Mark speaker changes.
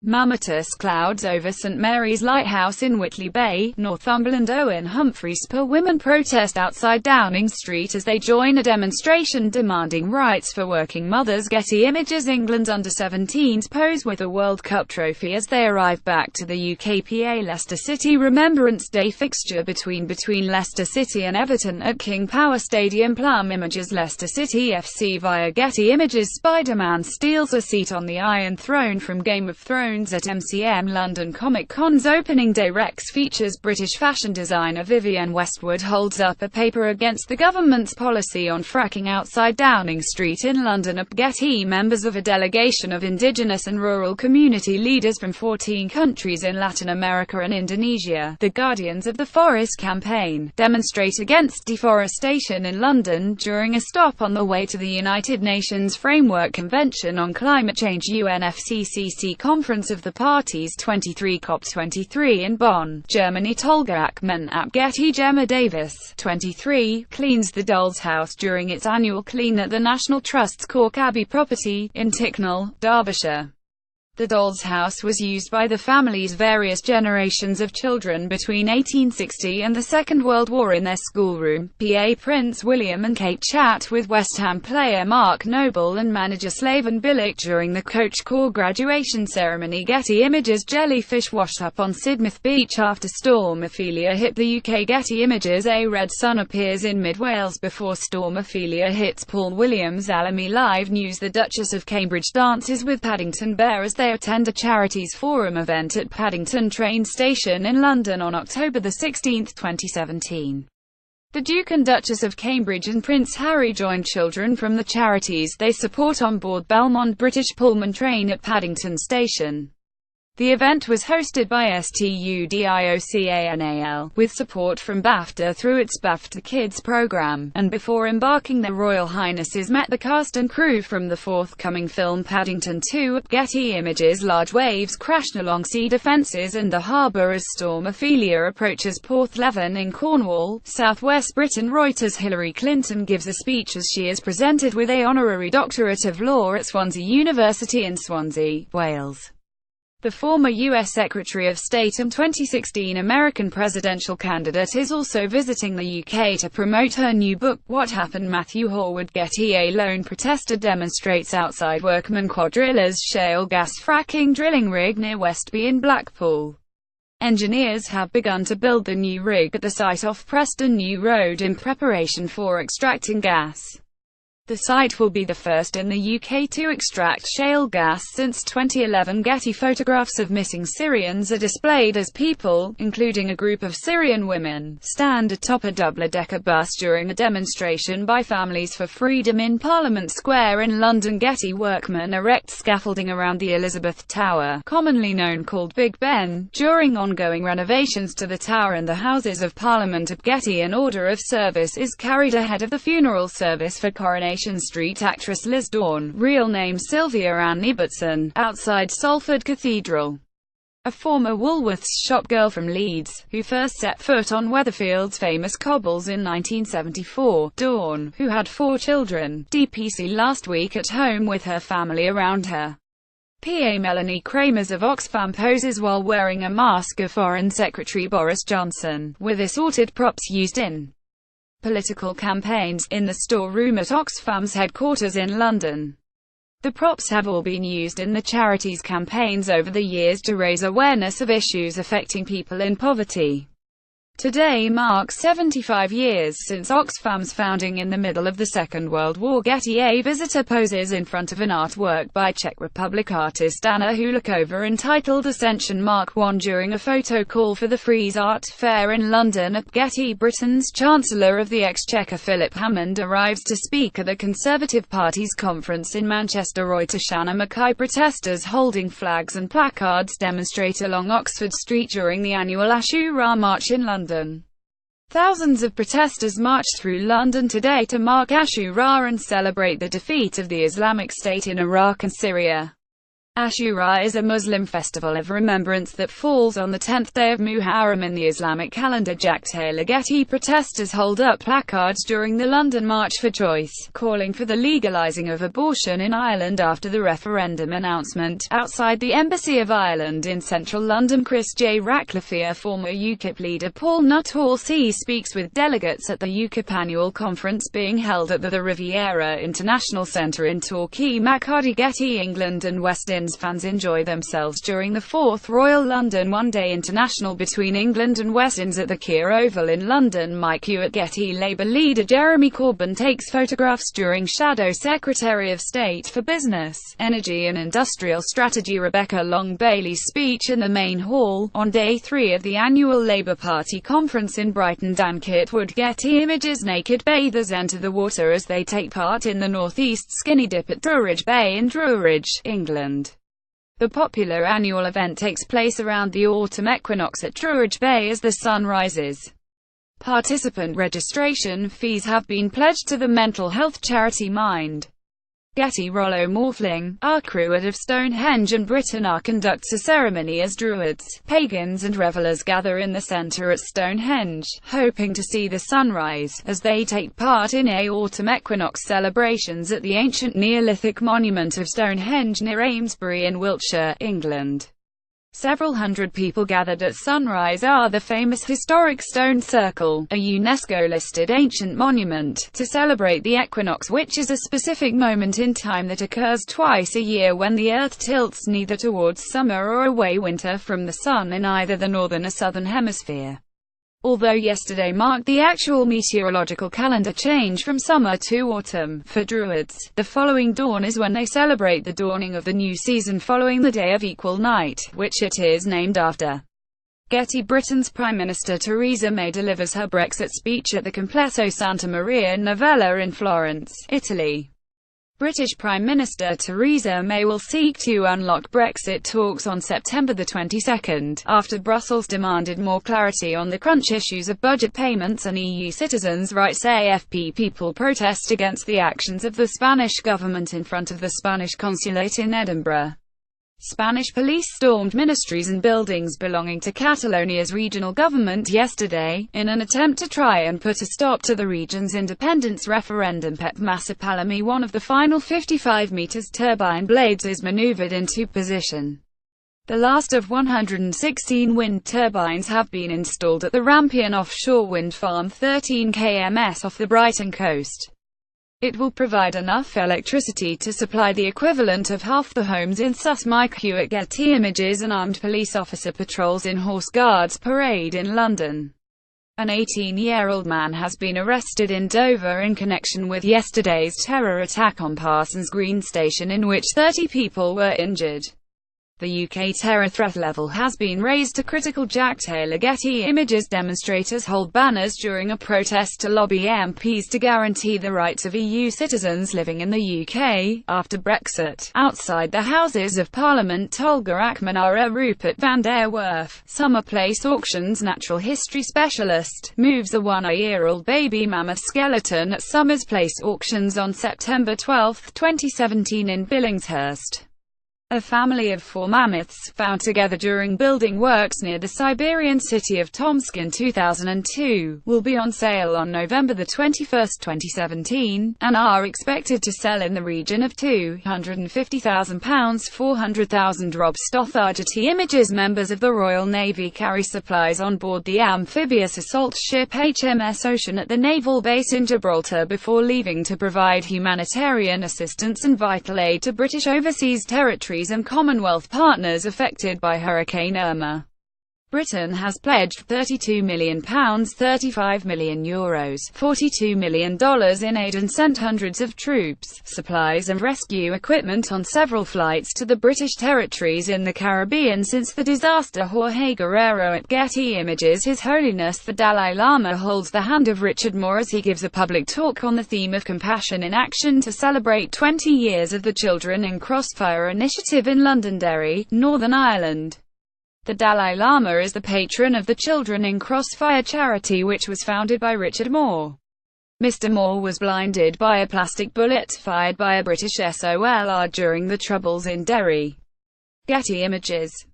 Speaker 1: Mammatus clouds over St Marys Lighthouse in Whitley Bay. Northumberland Owen HumphreysPA Women protest outside Downing Street as they join a demonstration demanding rights for working mothers. Getty Images. England's under-17s pose with a World Cup trophy as they arrive back to the UKPA Leicester City Remembrance Day fixture between Leicester City and Everton at King Power Stadium. Plum Images. Leicester City FC via Getty Images. Spider-Man steals a seat on the Iron Throne from Game of Thrones at MCM. London Comic Con's opening day. Rex features British fashion designer Vivienne Westwood holds up a paper against the government's policy on fracking outside Downing Street in London. At Getty, members of a delegation of indigenous and rural community leaders from 14 countries in Latin America and Indonesia, the Guardians of the Forest campaign, demonstrate against deforestation in London during a stop on the way to the United Nations Framework Convention on Climate Change UNFCCC Conference of the Parties 23 COP23 in Bonn, Germany. Tolga Akman at Getty. Gemma Davis, 23, cleans the Doll's House during its annual clean at the National Trust's Cork Abbey property, in Ticknall, Derbyshire. The Doll's House was used by the family's various generations of children between 1860 and the Second World War in their schoolroom. PA Prince William and Kate chat with West Ham player Mark Noble and manager Slaven Bilic during the Coach Corps graduation ceremony. Getty Images. Jellyfish washed up on Sidmouth Beach after Storm Ophelia hit the UK. Getty Images. A red sun appears in mid-Wales before Storm Ophelia hits Paul Williams. Alamy Live News. The Duchess of Cambridge dances with Paddington Bear as they attend a charities forum event at Paddington train station in London on October 16, 2017. The Duke and Duchess of Cambridge and Prince Harry joined children from the charities they support on board Belmont British Pullman train at Paddington station. The event was hosted by STUDIOCANAL, with support from BAFTA through its BAFTA Kids program, and before embarking their Royal Highnesses met the cast and crew from the forthcoming film Paddington 2 at Getty Images. Large waves crashed along sea defences and the harbour as Storm Ophelia approaches Porthleven in Cornwall, southwest Britain. Reuters. Hillary Clinton gives a speech as she is presented with a honorary doctorate of law at Swansea University in Swansea, Wales. The former U.S. Secretary of State and 2016 American presidential candidate is also visiting the UK to promote her new book, What Happened. Matthew Horwood. Getty. A lone protester demonstrates outside Workman Quadrilla's shale gas fracking drilling rig near Westby in Blackpool. Engineers have begun to build the new rig at the site off Preston New Road in preparation for extracting gas. The site will be the first in the UK to extract shale gas since 2011. Getty photographs of missing Syrians are displayed as people, including a group of Syrian women, stand atop a double-decker bus during a demonstration by Families for Freedom in Parliament Square in London. Getty. Workmen erect scaffolding around the Elizabeth Tower, commonly known called Big Ben, during ongoing renovations to the Tower and the Houses of Parliament at Getty. An order of service is carried ahead of the funeral service for Coronation Street actress Liz Dawn, real name Sylvia Ann Ibbotson, outside Salford Cathedral. A former Woolworths shopgirl from Leeds, who first set foot on Weatherfield's famous cobbles in 1974, Dawn, who had 4 children, DPC last week at home with her family around her. PA Melanie Kramers of Oxfam poses while wearing a mask of Foreign Secretary Boris Johnson, with assorted props used in political campaigns, in the storeroom at Oxfam's headquarters in London. The props have all been used in the charity's campaigns over the years to raise awareness of issues affecting people in poverty. Today marks 75 years since Oxfam's founding in the middle of the Second World War. Getty. A visitor poses in front of an artwork by Czech Republic artist Anna Hulakova entitled Ascension Mark I during a photo call for the Frieze Art Fair in London. At Getty. Britain's Chancellor of the Exchequer Philip Hammond arrives to speak at the Conservative Party's conference in Manchester. Reuters. Shanna Mackay. Protesters holding flags and placards demonstrate along Oxford Street during the annual Ashura March in London. Thousands of protesters marched through London today to mark Ashura and celebrate the defeat of the Islamic State in Iraq and Syria. Ashura is a Muslim festival of remembrance that falls on the 10th day of Muharram in the Islamic calendar. Jack Taylor Getty protesters hold up placards during the London March for Choice, calling for the legalising of abortion in Ireland after the referendum announcement. Outside the Embassy of Ireland in central London, Chris J. Ratcliffe, former UKIP leader Paul Nuttall speaks with delegates at the UKIP annual conference being held at the Riviera International Centre in Torquay. Maccardy Getty, England and West Indies fans enjoy themselves during the 4th Royal London One-Day International between England and West Indies at the Keir Oval in London. Mike Hewitt Getty. Labour leader Jeremy Corbyn takes photographs during Shadow Secretary of State for Business, Energy and Industrial Strategy Rebecca Long-Bailey's speech in the main hall. On day 3 of the annual Labour Party conference in Brighton, Dan Kitwood. Getty images naked bathers enter the water as they take part in the North East Skinny Dip at Druridge Bay in Druridge, England. The popular annual event takes place around the autumn equinox at Druridge Bay as the sun rises. Participant registration fees have been pledged to the mental health charity Mind. Getty. Rollo Morphling, our Druid of Stonehenge and Britain conducts a ceremony as Druids, pagans and revellers gather in the centre at Stonehenge, hoping to see the sunrise, as they take part in autumn equinox celebrations at the ancient Neolithic monument of Stonehenge near Amesbury in Wiltshire, England. Several hundred people gathered at sunrise are the famous historic Stone Circle, a UNESCO-listed ancient monument, to celebrate the equinox, which is a specific moment in time that occurs twice a year when the Earth tilts neither towards summer or away winter from the Sun in either the northern or southern hemisphere. Although yesterday marked the actual meteorological calendar change from summer to autumn, for Druids, the following dawn is when they celebrate the dawning of the new season following the Day of Equal Night, which it is named after. Getty. Britain's Prime Minister Theresa May delivers her Brexit speech at the Complesso Santa Maria Novella in Florence, Italy. British Prime Minister Theresa May will seek to unlock Brexit talks on September the 22nd, after Brussels demanded more clarity on the crunch issues of budget payments and EU citizens' rights. AFP. People protest against the actions of the Spanish government in front of the Spanish consulate in Edinburgh. Spanish police stormed ministries and buildings belonging to Catalonia's regional government yesterday, in an attempt to try and put a stop to the region's independence referendum. Pep Massapalami. One of the final 55 meters turbine blades is maneuvered into position. The last of 116 wind turbines have been installed at the Rampion offshore wind farm 13 km off the Brighton coast. It will provide enough electricity to supply the equivalent of half the homes in Sus. Mike Hewitt. Getty images. An armed police officer patrols in Horse Guards Parade in London. An 18-year-old man has been arrested in Dover in connection with yesterday's terror attack on Parsons Green Station in which 30 people were injured. The UK terror threat level has been raised to critical. Jack Taylor Getty images. Demonstrators hold banners during a protest to lobby MPs to guarantee the rights of EU citizens living in the UK, after Brexit. Outside the Houses of Parliament, Tolga Akmanara. Rupert van der Werf, Summer Place Auctions natural history specialist, moves a 1-year-old baby mammoth skeleton at Summers Place Auctions on September 12, 2017 in Billingshurst. A family of 4 mammoths, found together during building works near the Siberian city of Tomsk in 2002, will be on sale on November 21, 2017, and are expected to sell in the region of £250,000 $400,000. Rob Stothard. Getty images. Members of the Royal Navy carry supplies on board the amphibious assault ship HMS Ocean at the naval base in Gibraltar before leaving to provide humanitarian assistance and vital aid to British overseas territories and Commonwealth partners affected by Hurricane Irma. Britain has pledged £32 million, €35 million, $42 million in aid and sent hundreds of troops, supplies and rescue equipment on several flights to the British territories in the Caribbean since the disaster. Jorge Guerrero. At Getty images. His Holiness the Dalai Lama holds the hand of Richard Moore as he gives a public talk on the theme of compassion in action to celebrate 20 years of the Children in Crossfire initiative in Londonderry, Northern Ireland. The Dalai Lama is the patron of the Children in Crossfire charity, which was founded by Richard Moore. Mr. Moore was blinded by a plastic bullet fired by a British SOLR during the Troubles in Derry. Getty Images.